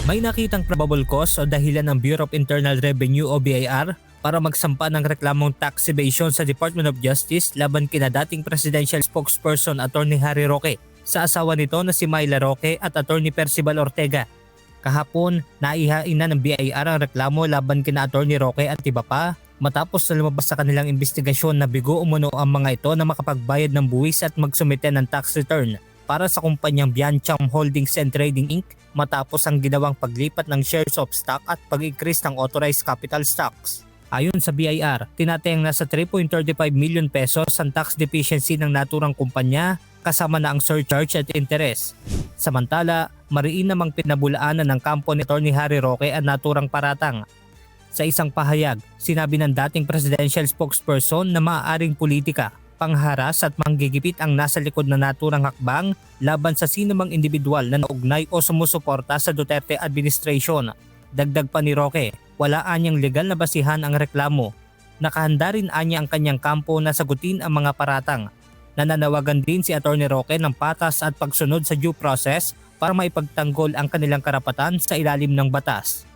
May nakitang probable cause o dahilan ng Bureau of Internal Revenue o BIR para magsampa ng reklamong tax evasion sa Department of Justice laban kina dating presidential spokesperson Atty. Harry Roque sa asawa nito na si Myla Roque at Atty. Percival Ortega. Kahapon, naihain na ng BIR ang reklamo laban kina Atty. Roque at iba pa matapos na lumabas sa kanilang investigasyon na bigo umano ang mga ito na makapagbayad ng buwis at magsumite ng tax return para sa kumpanyang Biancham Holdings and Trading Inc. matapos ang ginawang paglipat ng shares of stock at pag-increase ng authorized capital stocks. Ayon sa BIR, tinatayang nasa 3.35 million pesos ang tax deficiency ng naturang kumpanya kasama na ang surcharge at interest. Samantala, mariin namang pinabulaanan ng kampo ni Atty. Harry Roque ang naturang paratang. Sa isang pahayag, sinabi ng dating presidential spokesperson na maaaring politika, pangharas at manggigipit ang nasa likod na naturang hakbang laban sa sinumang individual na naugnay o sumusuporta sa Duterte administration. Dagdag pa ni Roque, wala anyang legal na basihan ang reklamo. Nakahanda rin anya ang kanyang kampo na sagutin ang mga paratang. Nananawagan din si Atty. Roque ng patas at pagsunod sa due process para maipagtanggol ang kanilang karapatan sa ilalim ng batas.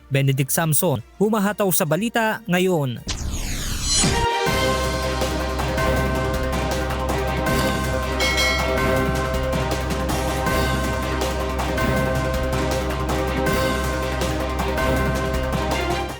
Benedict Samson, humahataw sa balita ngayon.